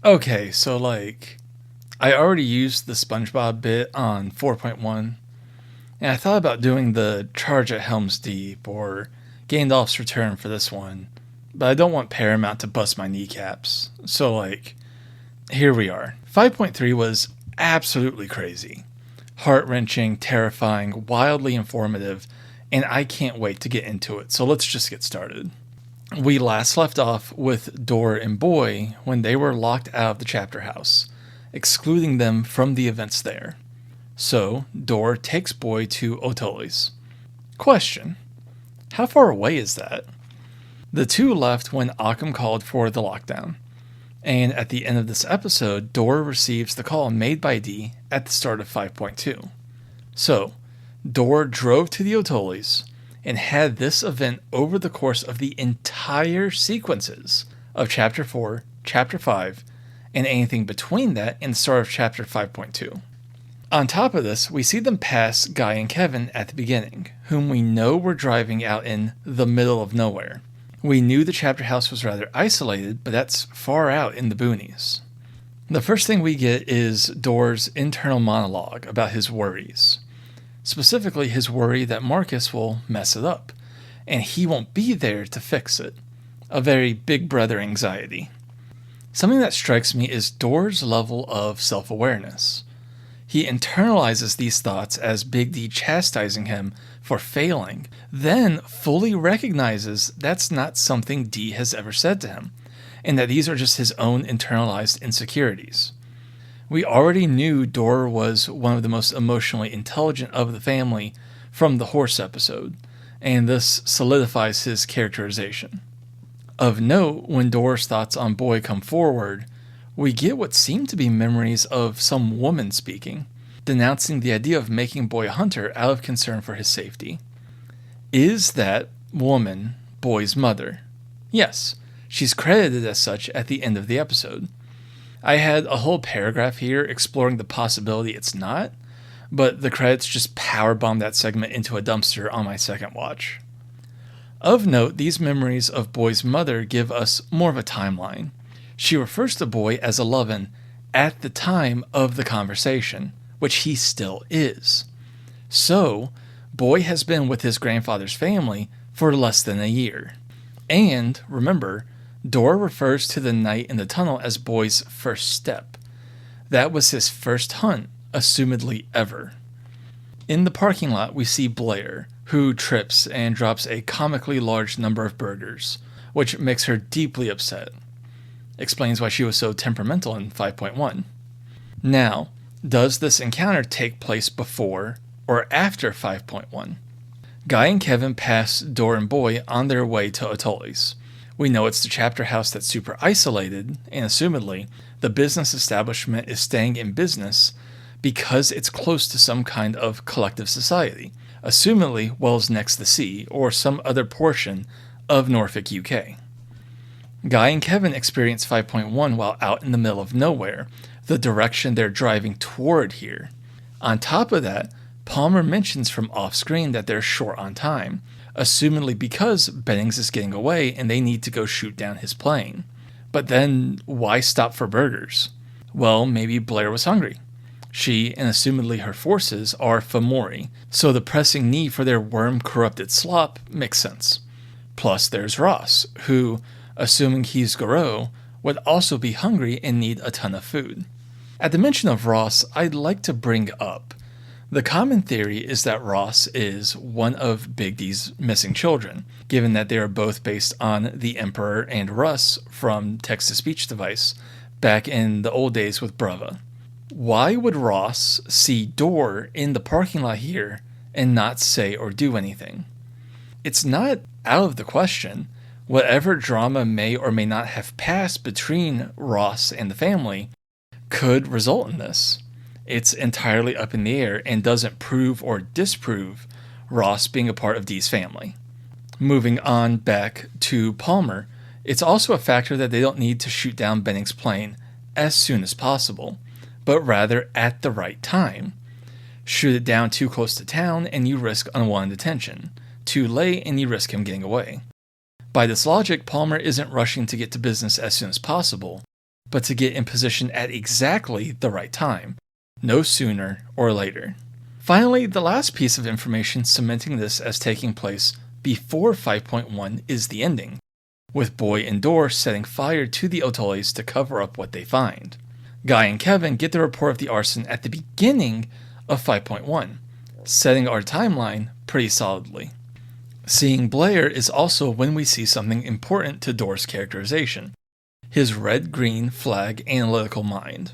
Okay, so I already used the SpongeBob bit on 4.1, and I thought about doing the charge at Helm's Deep or Gandalf's Return for this one, but I don't want Paramount to bust my kneecaps. So, here we are. 5.3 was absolutely crazy. Heart wrenching, terrifying, wildly informative, and I can't wait to get into it, so let's just get started. We last left off with Dor and Boy when they were locked out of the chapter house, excluding them from the events there. So, Dor takes Boy to Otoli's. Question: how far away is that? The two left when Occam called for the lockdown. And at the end of this episode, Dor receives the call made by Dee at the start of 5.2. So, Dor drove to the Otoli's and had this event over the course of the entire sequences of Chapter 4, Chapter 5, and anything between that and the start of Chapter 5.2. On top of this, we see them pass Guy and Kevin at the beginning, whom we know were driving out in the middle of nowhere. We knew the chapter house was rather isolated, but that's far out in the boonies. The first thing we get is Dor's internal monologue about his worries. Specifically, his worry that Marcus will mess it up, and he won't be there to fix it. A very big brother anxiety. Something that strikes me is Dor's level of self-awareness. He internalizes these thoughts as Big D chastising him for failing, then fully recognizes that's not something D has ever said to him, and that these are just his own internalized insecurities. We already knew Dor was one of the most emotionally intelligent of the family from the horse episode, and this solidifies his characterization. Of note, when Dor's thoughts on Boy come forward, we get what seem to be memories of some woman speaking, denouncing the idea of making Boy a hunter out of concern for his safety. Is that woman Boy's mother? Yes, she's credited as such at the end of the episode. I had a whole paragraph here exploring the possibility it's not, but the credits just powerbombed that segment into a dumpster on my second watch. Of note, these memories of Boy's mother give us more of a timeline. She refers to Boy as 11 at the time of the conversation, which he still is. So, Boy has been with his grandfather's family for less than a year. And, remember, Dor refers to the night in the tunnel as Boy's first step. That was his first hunt, assumedly ever. In the parking lot, we see Blair, who trips and drops a comically large number of burgers, which makes her deeply upset. Explains why she was so temperamental in 5.1. Now, does this encounter take place before or after 5.1? Guy and Kevin pass Dor and Boy on their way to Otoli's. We know it's the chapter house that's super isolated, and assumedly, the business establishment is staying in business because it's close to some kind of collective society, assumedly Wells Next the Sea or some other portion of Norfolk, UK. Guy and Kevin experience 5.1 while out in the middle of nowhere, the direction they're driving toward here. On top of that, Palmer mentions from off-screen that they're short on time, assumedly because Bennings is getting away and they need to go shoot down his plane. But then, why stop for burgers? Well, maybe Blair was hungry. She, and assumedly her forces, are Fomori, so the pressing need for their worm-corrupted slop makes sense. Plus there's Ross, who, assuming he's Garou, would also be hungry and need a ton of food. At the mention of Ross, I'd like to bring up, the common theory is that Ross is one of Big D's missing children, given that they are both based on the Emperor and Russ from text-to-speech device back in the old days with Brava. Why would Ross see Dor in the parking lot here and not say or do anything? It's not out of the question. Whatever drama may or may not have passed between Ross and the family could result in this. It's entirely up in the air and doesn't prove or disprove Ross being a part of Dee's family. Moving on back to Palmer, it's also a factor that they don't need to shoot down Benning's plane as soon as possible, but rather at the right time. Shoot it down too close to town and you risk unwanted attention. Too late and you risk him getting away. By this logic, Palmer isn't rushing to get to business as soon as possible, but to get in position at exactly the right time, no sooner or later. Finally, the last piece of information cementing this as taking place before 5.1 is the ending, with Boy and Dor setting fire to the Otoles to cover up what they find. Guy and Kevin get the report of the arson at the beginning of 5.1, setting our timeline pretty solidly. Seeing Blair is also when we see something important to Dor's characterization, his red-green flag analytical mind.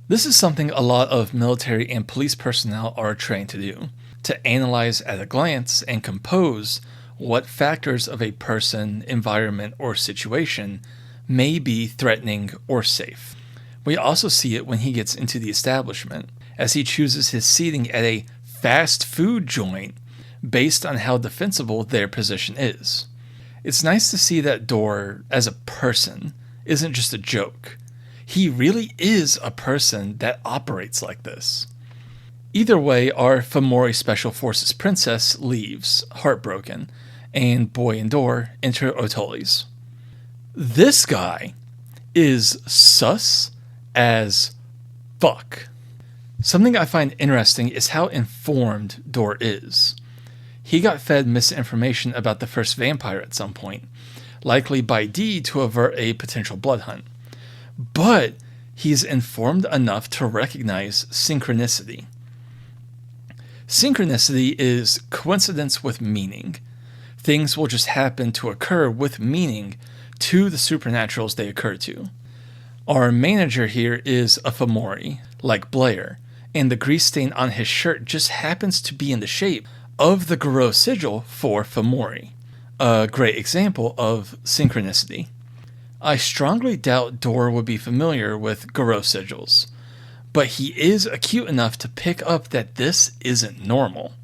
This is something a lot of military and police personnel are trained to do, to analyze at a glance and compose what factors of a person, environment, or situation may be threatening or safe. We also see it when he gets into the establishment, as he chooses his seating at a fast food joint based on how defensible their position is. It's nice to see that Dor, as a person, isn't just a joke. He really is a person that operates like this. Either way, our Fomori Special Forces princess leaves, heartbroken, and Boy and Dor enter Otoles. This guy is sus as fuck. Something I find interesting is how informed Dor is. He got fed misinformation about the first vampire at some point, likely by Dee to avert a potential blood hunt. But he's informed enough to recognize synchronicity. Synchronicity is coincidence with meaning. Things will just happen to occur with meaning to the supernaturals they occur to. Our manager here is a Fomori, like Blair, and the grease stain on his shirt just happens to be in the shape of the Garou sigil for Fomori, a great example of synchronicity. I strongly doubt Dor would be familiar with Garou sigils, but he is acute enough to pick up that this isn't normal.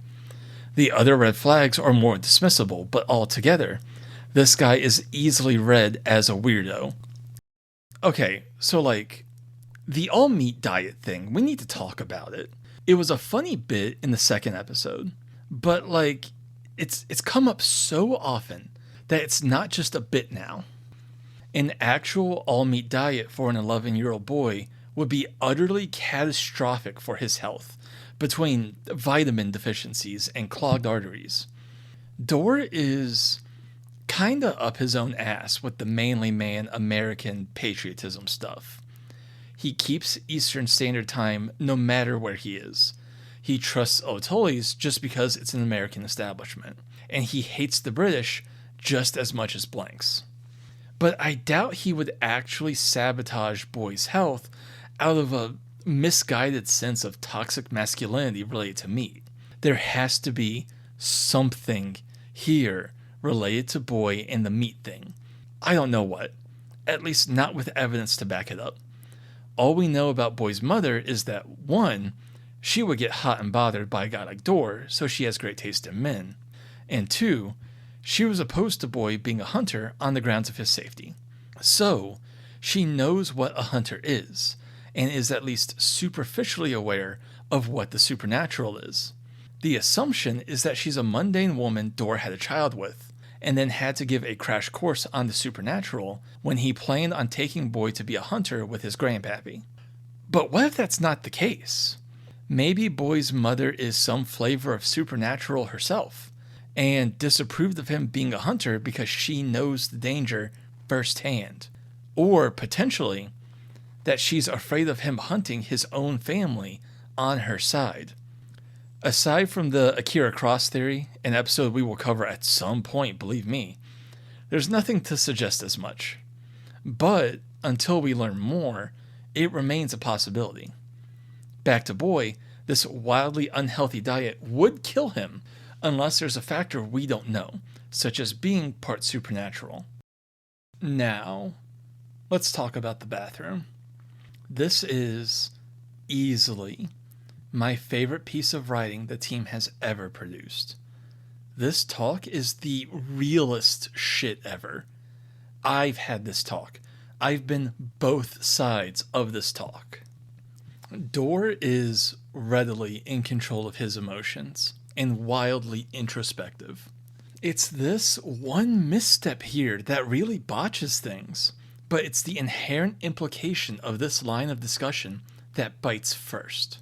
The other red flags are more dismissible, but altogether, this guy is easily read as a weirdo. Okay, so the all-meat diet thing, we need to talk about it. It was a funny bit in the second episode, but it's come up so often that it's not just a bit now. An actual all-meat diet for an 11-year-old boy would be utterly catastrophic for his health, between vitamin deficiencies and clogged arteries. Dor is kinda up his own ass with the manly man American patriotism stuff. He keeps Eastern Standard Time no matter where he is. He trusts Otoles just because it's an American establishment, and he hates the British just as much as Blanks. But I doubt he would actually sabotage Boy's health out of a misguided sense of toxic masculinity related to meat. There has to be something here related to Boy and the meat thing. I don't know what. At least not with evidence to back it up. All we know about Boy's mother is that 1, she would get hot and bothered by a guy like Dor, so she has great taste in men. And 2, she was opposed to Boy being a hunter on the grounds of his safety. So, she knows what a hunter is, and is at least superficially aware of what the supernatural is. The assumption is that she's a mundane woman Dor had a child with, and then had to give a crash course on the supernatural when he planned on taking Boy to be a hunter with his grandpappy. But what if that's not the case? Maybe Boy's mother is some flavor of supernatural herself, and disapproved of him being a hunter because she knows the danger firsthand. Or, potentially, that she's afraid of him hunting his own family on her side. Aside from the Akira Cross theory, an episode we will cover at some point, believe me, there's nothing to suggest as much. But, until we learn more, it remains a possibility. Back to Boy, this wildly unhealthy diet would kill him unless there's a factor we don't know, such as being part supernatural. Now, let's talk about the bathroom. This is easily my favorite piece of writing the team has ever produced. This talk is the realest shit ever. I've had this talk. I've been both sides of this talk. Dor is readily in control of his emotions and wildly introspective. It's this one misstep here that really botches things. But it's the inherent implication of this line of discussion that bites first.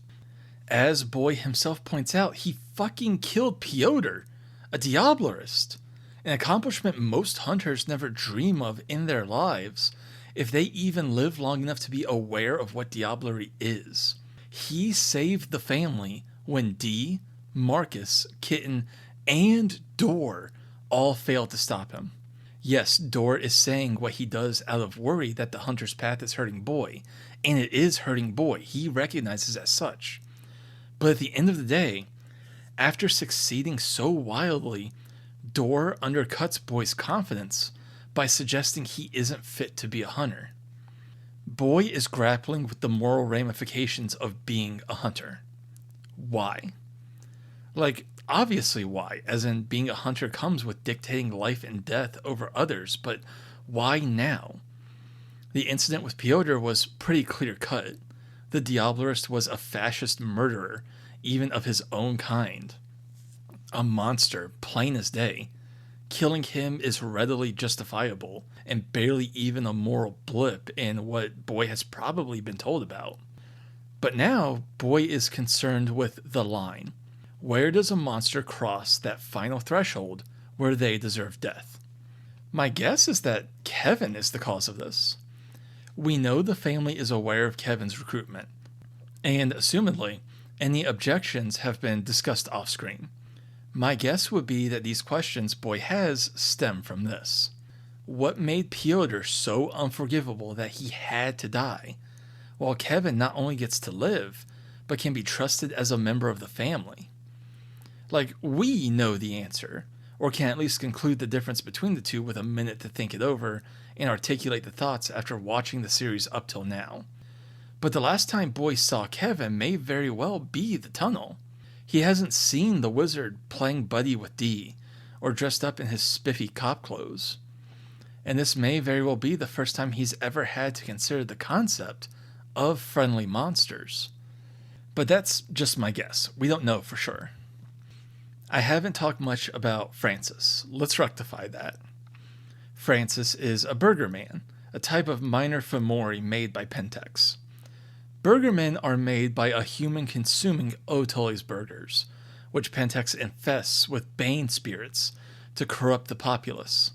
As Boy himself points out, he fucking killed Pyotr, a Diablerist, an accomplishment most hunters never dream of in their lives, if they even live long enough to be aware of what Diablerie is. He saved the family when Dee, Marcus, Kitten, and Door all failed to stop him. Yes, Door is saying what he does out of worry that the hunter's path is hurting Boy, and it is hurting Boy. He recognizes as such. But at the end of the day, after succeeding so wildly, Door undercuts Boy's confidence by suggesting he isn't fit to be a hunter. Boy is grappling with the moral ramifications of being a hunter. Why? Like, obviously why, as in being a hunter comes with dictating life and death over others, but why now? The incident with Pyotr was pretty clear-cut. The Diablerist was a fascist murderer, even of his own kind. A monster, plain as day. Killing him is readily justifiable, and barely even a moral blip in what Boy has probably been told about. But now, Boy is concerned with the line. Where does a monster cross that final threshold where they deserve death? My guess is that Kevin is the cause of this. We know the family is aware of Kevin's recruitment, and assumedly, any objections have been discussed off-screen. My guess would be that these questions Boy has stem from this. What made Pyotr so unforgivable that he had to die, while Kevin not only gets to live, but can be trusted as a member of the family? Like, we know the answer, or can at least conclude the difference between the two with a minute to think it over and articulate the thoughts after watching the series up till now. But the last time Boy saw Kevin may very well be the tunnel. He hasn't seen the wizard playing buddy with Dee, or dressed up in his spiffy cop clothes. And this may very well be the first time he's ever had to consider the concept of friendly monsters. But that's just my guess. We don't know for sure. I haven't talked much about Francis. Let's rectify that. Francis is a Burgerman, a type of minor Fomori made by Pentex. Burgermen are made by a human consuming Otoy's burgers, which Pentex infests with bane spirits to corrupt the populace.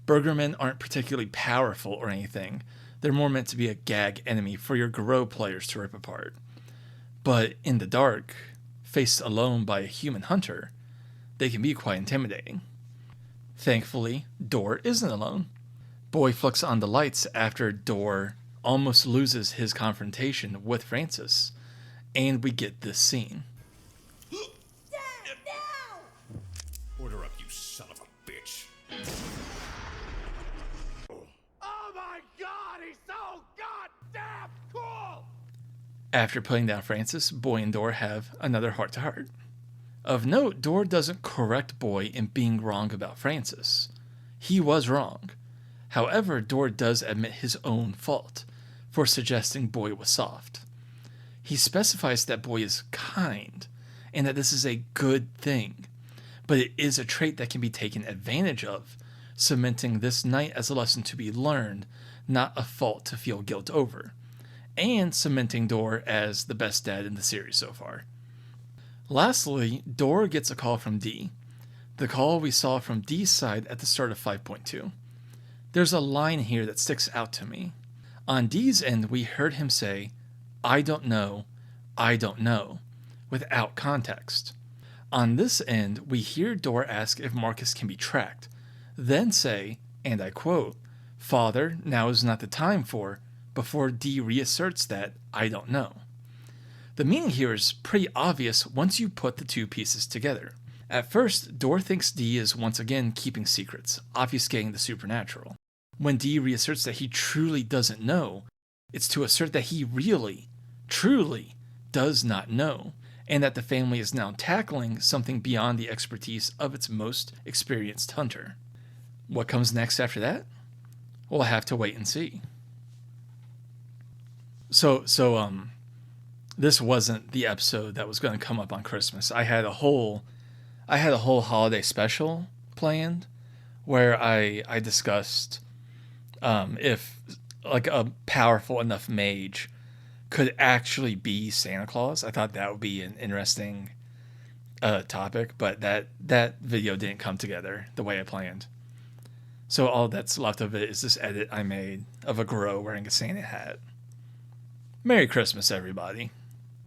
Burgermen aren't particularly powerful or anything. They're more meant to be a gag enemy for your Garou players to rip apart. But in the dark, faced alone by a human hunter, they can be quite intimidating. Thankfully, Door isn't alone. Boy flicks on the lights after Door almost loses his confrontation with Francis, and we get this scene. Dad, no! Order up, you son of a bitch. Oh my god, he's so goddamn cool! After putting down Francis, Boy and Door have another heart-to-heart. Of note, Door doesn't correct Boy in being wrong about Francis. He was wrong. However, Door does admit his own fault for suggesting Boy was soft. He specifies that Boy is kind, and that this is a good thing, but it is a trait that can be taken advantage of, cementing this night as a lesson to be learned, not a fault to feel guilt over, and cementing Door as the best dad in the series so far. Lastly, Door gets a call from Dee, the call we saw from Dee's side at the start of 5.2. There's a line here that sticks out to me. On Dee's end, we heard him say, I don't know, without context. On this end, we hear Door ask if Marcus can be tracked, then say, and I quote, Father, now is not the time for, before Dee reasserts that, I don't know. The meaning here is pretty obvious once you put the two pieces together. At first, Door thinks Dee is once again keeping secrets, obfuscating the supernatural. When Dee reasserts that he truly doesn't know, it's to assert that he really, truly does not know, and that the family is now tackling something beyond the expertise of its most experienced hunter. What comes next after that? We'll have to wait and see. So, this wasn't the episode that was going to come up on Christmas. I had a whole holiday special planned where I discussed if like a powerful enough mage could actually be Santa Claus. I thought that would be an interesting topic, but that video didn't come together the way I planned. So all that's left of it is this edit I made of a Gro wearing a Santa hat. Merry Christmas, everybody.